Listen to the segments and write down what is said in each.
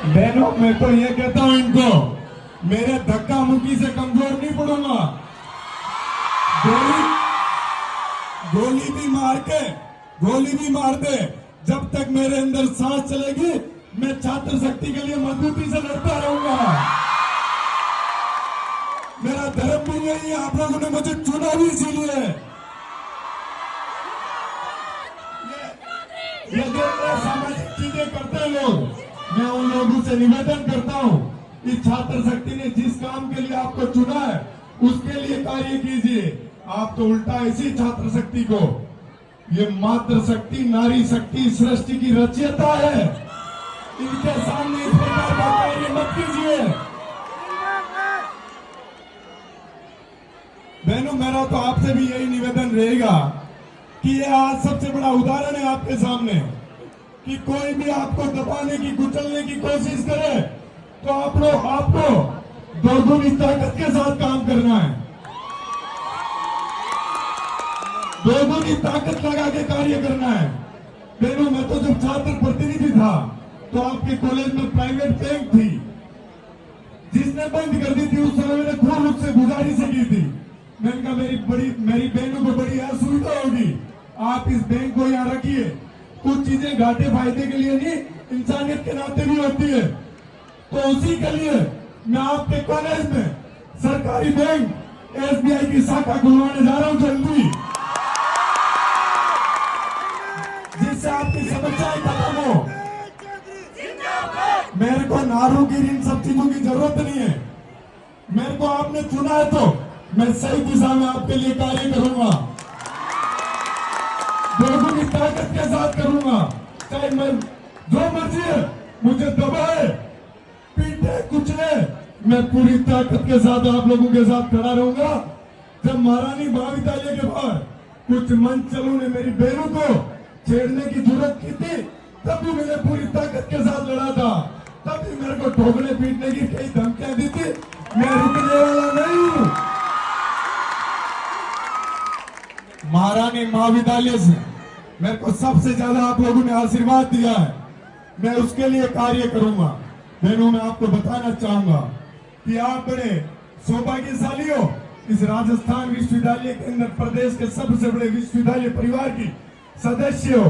बहनों, मैं तो ये कहता हूं इनको, मेरे धक्का मुक्की से कमजोर नहीं पड़ूंगा। गोली गोली भी मार दे, जब तक मेरे अंदर सांस चलेगी मैं छात्र शक्ति के लिए मजबूती से लड़ता रहूंगा। मेरा धर्म भी यही है, आप लोगों ने मुझे चुना भी इसीलिए। ये जो सामाजिक चीजें करते हैं लोग, मैं उन लोगों से निवेदन करता हूं कि छात्र शक्ति ने जिस काम के लिए आपको चुना है उसके लिए कार्य कीजिए। आप तो उल्टा इसी छात्र शक्ति को, ये मातृ शक्ति, नारी शक्ति सृष्टि की रचयिता है, इनके सामने इस प्रकार का कार्य मत कीजिए। बहनों, मेरा तो आपसे भी यही निवेदन रहेगा कि ये आज सबसे बड़ा उदाहरण है आपके सामने कि कोई भी आपको दबाने की, कुचलने की कोशिश करे तो आपको दोगुनी ताकत के साथ काम करना है, दोगुनी ताकत लगा के कार्य करना है। बहनों, मैं तो जब छात्र प्रतिनिधि था तो आपके कॉलेज में प्राइवेट बैंक थी, जिसने बंद कर दी थी उस समय मैंने खूब उससे गुजारिश की थी। मैंने कहा मेरी बहनों को बड़ी असुविधा होगी, आप इस बैंक को यहाँ रखिए। कुछ चीजें घाटे फायदे के लिए नहीं, इंसानियत के नाते भी होती है। तो उसी के लिए मैं आपके कॉलेज में सरकारी बैंक एसबीआई की शाखा खुलवाने जा रहा हूं जल्दी, जिससे आपकी समस्याएं खत्म हो। मेरे को नारूगिरी इन सब चीजों की जरूरत नहीं है। मेरे को आपने चुना है तो मैं सही दिशा में आपके लिए कार्य करूंगा, दोगुनी ताकत के साथ करूंगा। चाहे मैं जो मर्जी है मुझे दबाए, पीटे, कुचले, मैं पूरी ताकत के साथ आप लोगों के साथ खड़ा रहूंगा। जब महारानी महाविद्यालय के बाहर कुछ मंचलों ने मेरी बहनों को छेड़ने की जरूरत की थी, तब भी मैंने पूरी ताकत के साथ लड़ा था। तब भी मेरे को ठोकने पीटने की कई धमकियां दी थी, मैं रुकने वाला नहीं हूं। महारानी महाविद्यालय से मेरे को सबसे ज्यादा आप लोगों ने आशीर्वाद दिया है, मैं उसके लिए कार्य करूंगा। बहनों, मैं आपको बताना चाहूंगा कि आप बड़े सौभाग्यशाली हो, इस राजस्थान विश्वविद्यालय के अंदर प्रदेश के सबसे बड़े विश्वविद्यालय परिवार की सदस्य हो,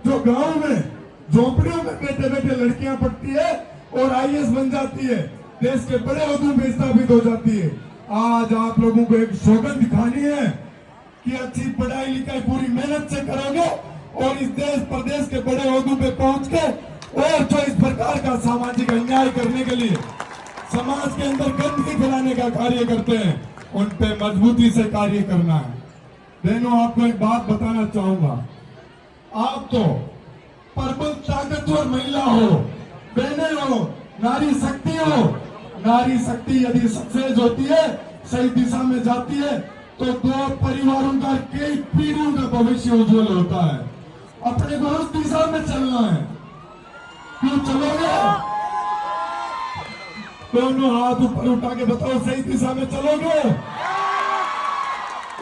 जो गांव में झोपड़ियों में बैठे बैठे लड़कियां पढ़ती है और आईएएस बन जाती है, देश के बड़े ओहदों में स्थापित हो जाती है। आज आप लोगों को एक सौगंध दिखानी है कि अच्छी पढ़ाई लिखाई पूरी मेहनत से करोगे और इस देश प्रदेश के बड़े ओहदों पे पहुंच के और जो इस प्रकार का सामाजिक अन्याय करने के लिए समाज के अंदर गंदगी फैलाने का कार्य करते हैं, उन पे मजबूती से कार्य करना है। बहनों, आपको एक बात बताना चाहूंगा, आप तो प्रबल ताकतवर महिला हो, बहनें हो, नारी शक्ति हो। नारी शक्ति यदि सक्सेस होती है, सही दिशा में जाती है, तो दो परिवारों का, कई पीढ़ियों का भविष्य उज्जवल होता है। अपने को उस दिशा में चलना है। क्यों चलोगे? दोनों हाथ ऊपर उठा के बताओ, सही दिशा में चलोगे?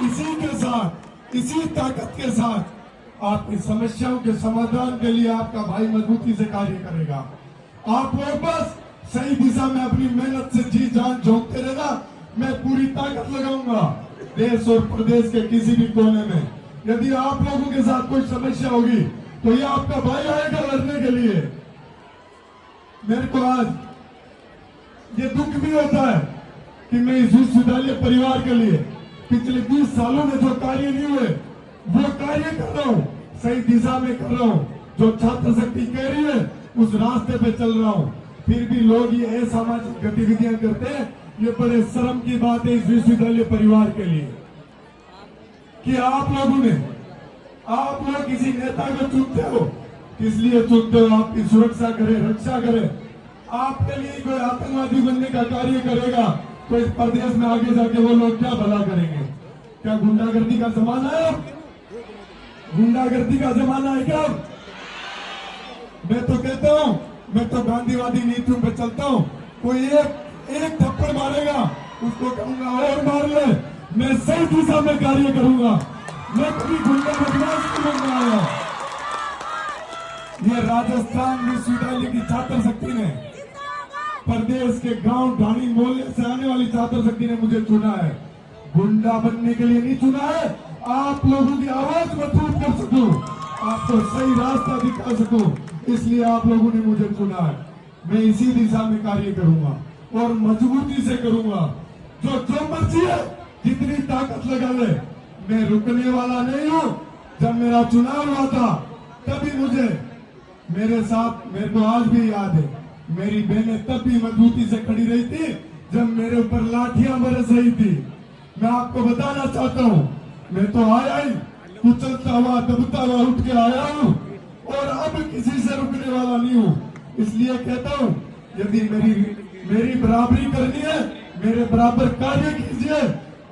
इसी के साथ, इसी ताकत के साथ आपकी समस्याओं के समाधान के लिए आपका भाई मजबूती से कार्य करेगा। आप वापस सही दिशा में अपनी मेहनत से जी जान झोंकते रहना, मैं पूरी ताकत लगाऊंगा देश और प्रदेश के किसी भी कोने में। यदि आप लोगों के साथ कोई समस्या होगी तो ये आपका भाई आएगा लड़ने के लिए। मेरे को आज ये दुख भी होता है कि मैं इस विश्वविद्यालय परिवार के लिए पिछले 20 सालों में जो कार्य नहीं हुए वो कार्य कर रहा हूँ, सही दिशा में कर रहा हूँ। जो छात्र शक्ति कह रही है उस रास्ते पे चल रहा हूँ। फिर भी लोग ये असामाजिक गतिविधियां करते हैं, ये बड़े शर्म की बात है इस विश्वविद्यालय परिवार के लिए कि आप लोग किसी नेता को चुनते हो, किस लिए चुनते हो? आपकी सुरक्षा करे, रक्षा करे। आपके लिए कोई आतंकवादी बनने का कार्य करेगा तो इस प्रदेश में आगे जाके वो लोग क्या भला करेंगे? क्या गुंडागर्दी का जमाना है? गुंडागर्दी का जमाना है क्या? मैं तो कहता हूँ, मैं तो गांधीवादी नीतियों पे चलता हूँ। कोई एक थप्पड़ मारेगा उसको कहूंगा और मार ले, मैं सही दिशा में कार्य करूंगा। मैं कभी गुंडा बदमाश नहीं बनना आया। ये राजस्थान विश्वविद्यालय की छात्र शक्ति ने प्रदेश के गांव ढाणी मोहल्ले से आने वाली छात्र शक्ति ने मुझे चुना है। गुंडा बनने के लिए नहीं चुना है, आप लोगों की आवाज मजबूत कर सकूं, आपको सही रास्ता दिखा सकूं, इसलिए आप लोगों ने मुझे चुना है। मैं इसी दिशा में कार्य करूंगा और मजबूती से करूंगा। जो मर्जी है, जितनी ताकत लगा ले, मैं रुकने वाला नहीं हूं। जब मेरा चुनाव हुआ था तभी मुझे मेरे साथ, मेरे को आज भी याद है, मेरी बहनें तब भी मजबूती से खड़ी रही थी जब मेरे ऊपर लाठियां बरस रही थी। मैं आपको बताना चाहता हूं, मैं तो आया ही कुचलता हुआ दबता हुआ उठ के आया हूं और अब किसी से रुकने वाला नहीं हूं। इसलिए कहता हूं, यदि मेरी बराबरी करनी है, मेरे बराबर कार्य कीजिए।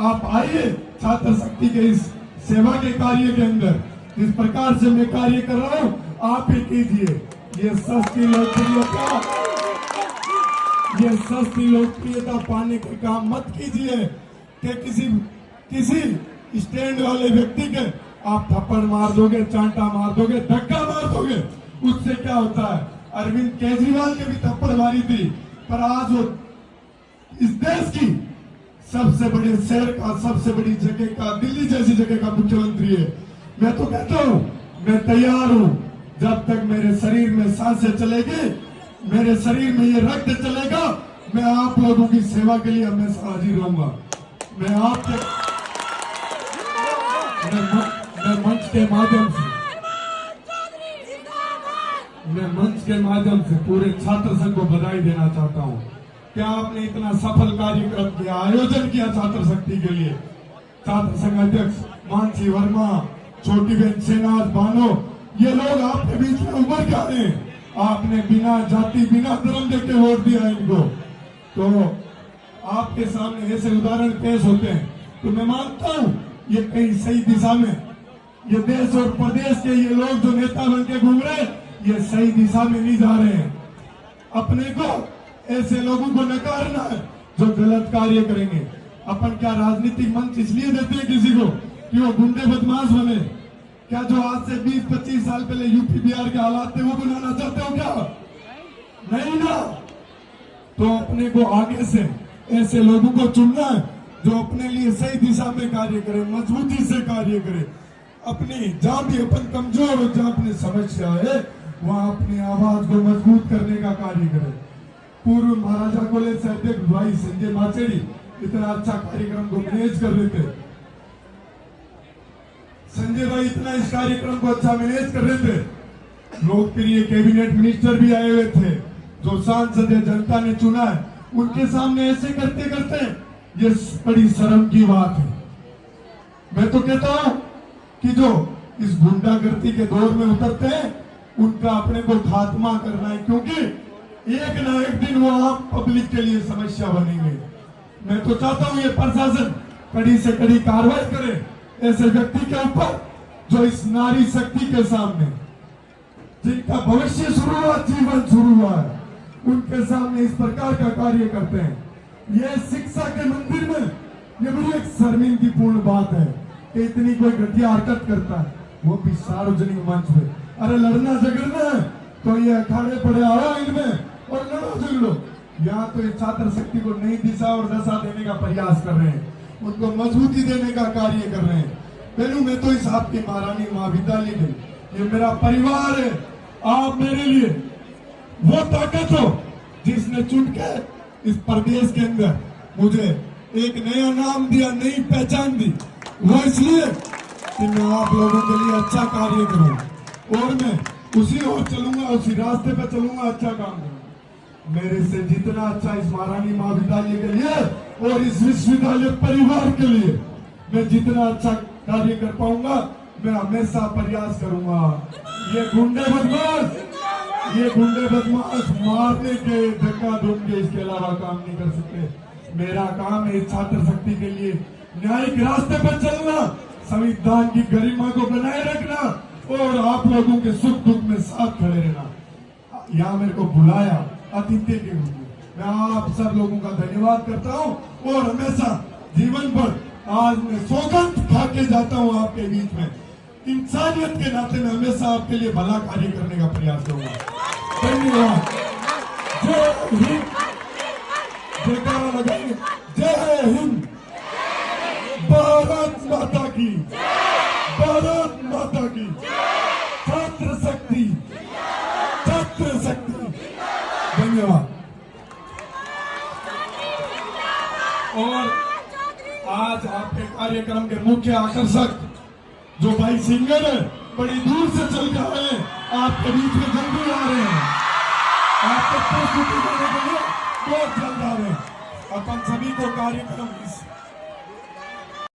आप आइए छात्र शक्ति के इस सेवा के कार्य के अंदर। जिस प्रकार से मैं कार्य कर रहा हूं, आप ही कीजिए। ये सस्ती लोकप्रियता पाने के काम मत कीजिए कि किसी स्टैंड वाले व्यक्ति के आप थप्पड़ मार दोगे, चांटा मार दोगे, धक्का मार दोगे। उससे क्या होता है? अरविंद केजरीवाल के भी थप्पड़ मारी थी, पर आज वो इस देश की सबसे बड़े शहर का, सबसे बड़ी जगह का, दिल्ली जैसी जगह का मुख्यमंत्री है। मैं तो कहता हूं, मैं तैयार हूं। जब तक मेरे शरीर में सांसें चलेगी, मेरे शरीर में ये रक्त चलेगा, मैं आप लोगों की सेवा के लिए हमेशा हाजिर रहूंगा। मैं मंच के माध्यम से पूरे छात्र संघ को बधाई देना चाहता हूं कि आपने इतना सफल कार्यक्रम किया, आयोजन किया छात्र शक्ति के लिए। छात्र संघ अध्यक्ष मानसी वर्मा, छोटी बहन सेनाज बानो, ये लोग आपके बीच में उभर के आ रहे हैं। आपने बिना जाति, बिना धर्म देके वोट दिया इनको, तो आपके सामने ऐसे उदाहरण पेश होते हैं। तो मैं मानता हूं ये कहीं सही दिशा में, ये देश और प्रदेश के ये लोग जो नेता बन के घूम रहे, ये सही दिशा में नहीं जा रहे हैं। अपने को ऐसे लोगों को नकारना है जो गलत कार्य करेंगे। अपन क्या राजनीतिक मंच इसलिए देते हैं किसी को कि वो गुंडे बदमाश बने? क्या जो आज से 20-25 साल पहले यूपी बिहार के हालात थे वो बनाना चाहते हो क्या? नहीं ना। तो अपने को आगे से ऐसे लोगों को चुनना है जो अपने लिए सही दिशा में कार्य करे, मजबूती से कार्य करे। अपनी जहां भी अपन कमजोर हो, जहां अपनी समस्या है, वहां अपनी आवाज को मजबूत करने का कार्य करे। पूर्व महाराजा कॉलेज से अध्यक्ष भाई संजय माचेड़ी इतना अच्छा कार्यक्रम को मैनेज कर रहे थे। संजय भाई इतना इस कार्यक्रम को अच्छा मैनेज कर रहे थे। लोकप्रिय कैबिनेट मिनिस्टर भी आए हुए थे, जो सांसद जनता ने चुना है, उनके सामने ऐसे करते करते ये बड़ी शर्म की बात है। मैं तो कहता हूं कि जो इस गुंडागर्दी के दौर में उतरते हैं, उनका अपने को खात्मा करना है, क्योंकि एक ना एक दिन वो आम पब्लिक के लिए समस्या बनेंगे। मैं तो चाहता हूं ये प्रशासन कड़ी से कड़ी कार्रवाई करे ऐसे व्यक्ति के ऊपर जो इस नारी शक्ति के सामने, जिनका भविष्य शुरू हुआ, जीवन शुरू हुआ है, उनके सामने इस प्रकार का कार्य करते हैं। ये शिक्षा के मंदिर में ये बड़ी एक शर्मिंदगीपूर्ण बात है कि इतनी कोई घटिया हरकत करता है, वो भी सार्वजनिक मंच में। अरे लड़ना झगड़ना है तो ये अखाड़े पड़े आओ इनमें और लड़ो झगड़ो। यहाँ तो ये छात्र शक्ति को नई दिशा और दशा देने का प्रयास कर रहे हैं, उनको मजबूती देने का कार्य कर रहे हैं। पहलू मैं तो इस आपकी महारानी महाविद्यालय के, ये मेरा परिवार है। आप मेरे लिए वो ताकत हो जिसने चुन के इस प्रदेश के अंदर मुझे एक नया नाम दिया, नई पहचान दी। वो इसलिए कि मैं आप लोगों के लिए अच्छा कार्य करूं और मैं उसी ओर चलूंगा, उसी रास्ते पे चलूंगा, अच्छा काम करूंगा। मेरे से जितना अच्छा इस महारानी महाविद्यालय के लिए और इस विश्वविद्यालय परिवार के लिए मैं जितना अच्छा कार्य कर पाऊंगा, मैं हमेशा प्रयास करूंगा। ये गुंडे बदमाश मारने के, धक्का ढूंढ के, इसके अलावा काम नहीं कर सकते। मेरा काम है छात्र शक्ति के लिए न्यायिक रास्ते पर चलना, संविधान की गरिमा को बनाए रखना और आप लोगों के सुख दुख में साथ खड़े रहना। यहाँ मेरे को बुलाया अतिथि के रूप में, मैं आप सब लोगों का धन्यवाद करता हूँ और हमेशा जीवन भर आज मैं सौगंध खा के जाता हूँ आपके बीच में। इंसानियत के नाते मैं हमेशा आपके लिए भला कार्य करने का प्रयास करूंगा। धन्यवाद। जय हिंद। की, भारत माता की, छात्र शक्ति, छात्र शक्ति। धन्यवाद। और आज आपके कार्यक्रम के मुख्य आकर्षक जो भाई सिंगर है, बड़ी दूर से चल के आए हैं, आपके बीच में जल्दी आ रहे हैं, आपको प्रस्तुति देने के लिए बहुत जल्द आ रहे हैं। अपन सभी को कार्यक्रम